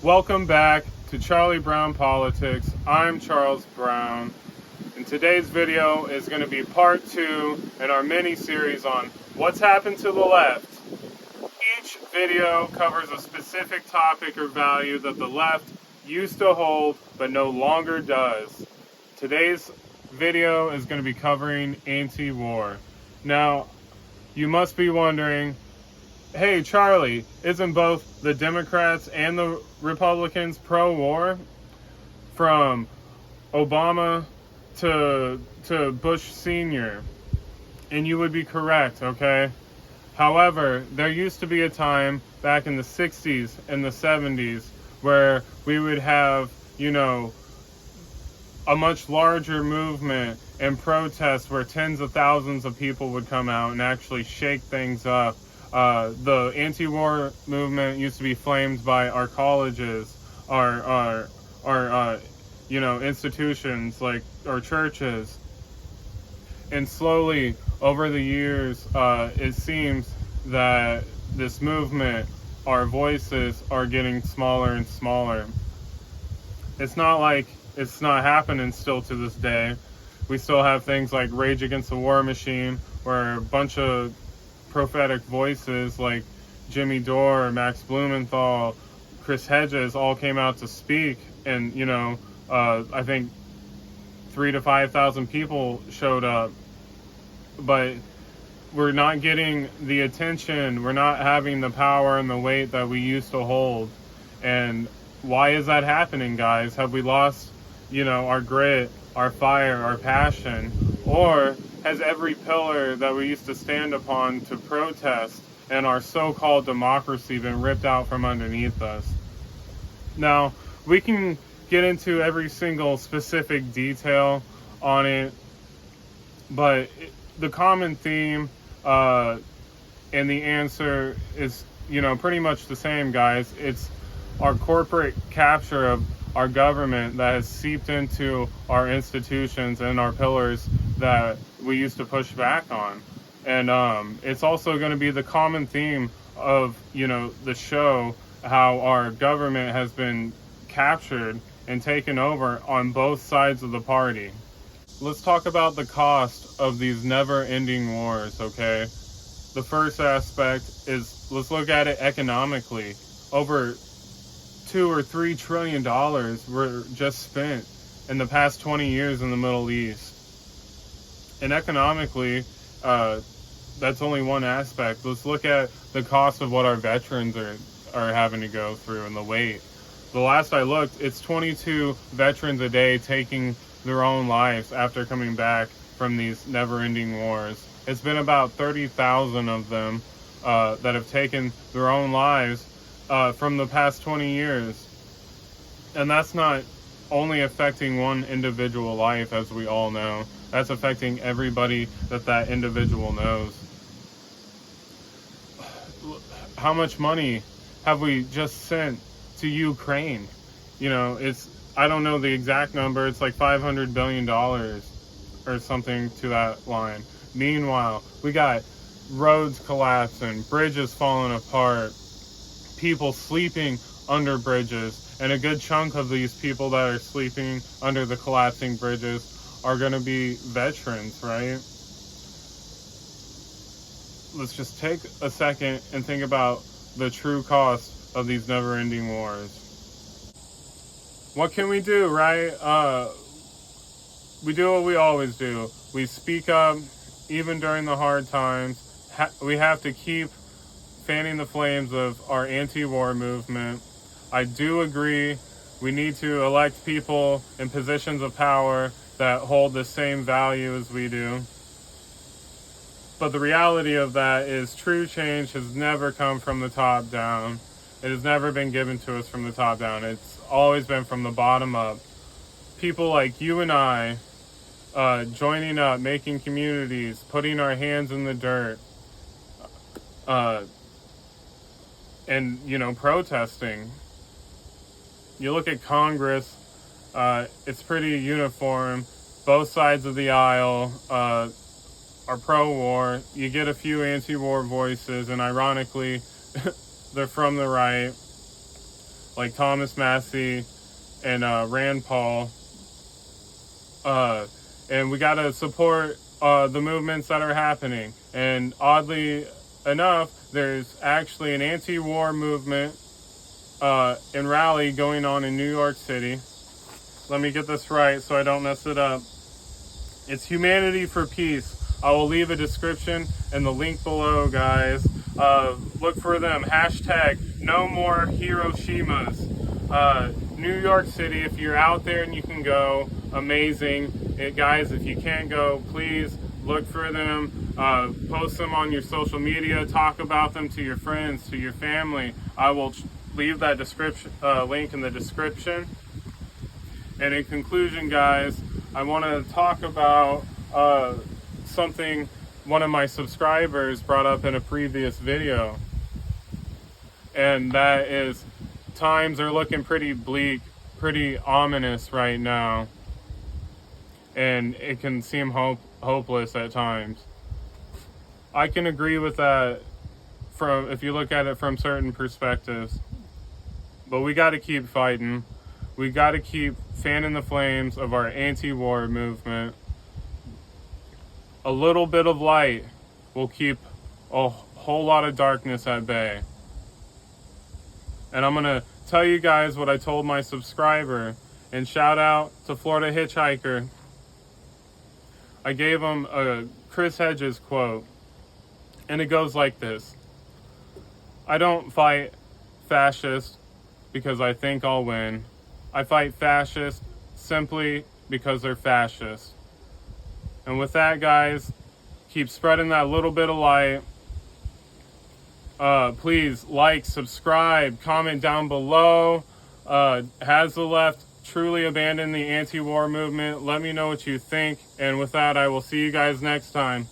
Welcome back to Charlie Brown Politics. I'm Charles Brown, and today's video is going to be part 2 in our mini-series on what's happened to the left. Each video covers a specific topic or value that the left used to hold but no longer does. Today's video is going to be covering anti-war. Now, you must be wondering, hey Charlie, isn't both the Democrats and the Republicans pro-war? From Obama to Bush Sr. And you would be correct, okay? However, there used to be a time back in the 60s and the 70s where we would have, a much larger movement and protests where tens of thousands of people would come out and actually shake things up. The anti-war movement used to be flamed by our colleges, our institutions like our churches. And slowly over the years, it seems that this movement, our voices are getting smaller and smaller. It's not like it's not happening still to this day. We still have things like Rage Against the War Machine, where a bunch of prophetic voices like Jimmy Dore, Max Blumenthal, Chris Hedges all came out to speak, and I think 3,000 to 5,000 people showed up. But we're not getting the attention, we're not having the power and the weight that we used to hold. And why is that happening, guys? Have we lost our grit, our fire, our passion? Or has every pillar that we used to stand upon to protest and our so-called democracy been ripped out from underneath us? Now, we can get into every single specific detail on it, but the common theme and the answer is, pretty much the same, guys. It's our corporate capture of our government that has seeped into our institutions and our pillars that we used to push back on. And it's also going to be the common theme of, the show, how our government has been captured and taken over on both sides of the party. Let's talk about the cost of these never-ending wars, okay? The first aspect is, let's look at it economically. Over $2 or $3 trillion were just spent in the past 20 years in the Middle East. And economically, that's only one aspect. Let's look at the cost of what our veterans are having to go through and the weight. The last I looked, it's 22 veterans a day taking their own lives after coming back from these never-ending wars. It's been about 30,000 of them that have taken their own lives from the past 20 years. And that's not only affecting one individual life, as we all know. That's affecting everybody that individual knows. How much money have we just sent to Ukraine? I don't know the exact number. It's like $500 billion or something to that line. Meanwhile, we got roads collapsing, bridges falling apart, people sleeping under bridges, and a good chunk of these people that are sleeping under the collapsing bridges are going to be veterans, right? Let's just take a second and think about the true cost of these never-ending wars. What can we do, right? We do what we always do. We speak up, even during the hard times. We have to keep fanning the flames of our anti-war movement. I do agree we need to elect people in positions of power that hold the same value as we do. But the reality of that is true change has never come from the top down. It has never been given to us from the top down. It's always been from the bottom up. People like you and I joining up, making communities, putting our hands in the dirt, and protesting. You look at Congress, it's pretty uniform. Both sides of the aisle are pro-war. You get a few anti-war voices, and ironically, they're from the right. like Thomas Massey and Rand Paul. And we got to support the movements that are happening. And oddly enough, there's actually an anti-war movement and rally going on in New York City. Let me get this right so I don't mess it up. It's Humanity for Peace. I will leave a description and the link below, guys. Look for them. Hashtag no more Hiroshimas. New York City, if you're out there and you can go, amazing. Guys, if you can't go, please look for them. Post them on your social media. Talk about them to your friends, to your family. I will leave that description link in the description. And in conclusion, guys, I want to talk about something one of my subscribers brought up in a previous video. And that is, times are looking pretty bleak, pretty ominous right now. And it can seem hopeless at times. I can agree with that if you look at it from certain perspectives. But we got to keep fighting. We got to keep fanning the flames of our anti-war movement. A little bit of light will keep a whole lot of darkness at bay. And I'm going to tell you guys what I told my subscriber. And shout out to Florida Hitchhiker. I gave him a Chris Hedges quote. And it goes like this. I don't fight fascists because I think I'll win. I fight fascists simply because they're fascists. And with that, guys, keep spreading that little bit of light. Please like, subscribe, comment down below. Has the left truly abandoned the anti-war movement? Let me know what you think. And with that, I will see you guys next time.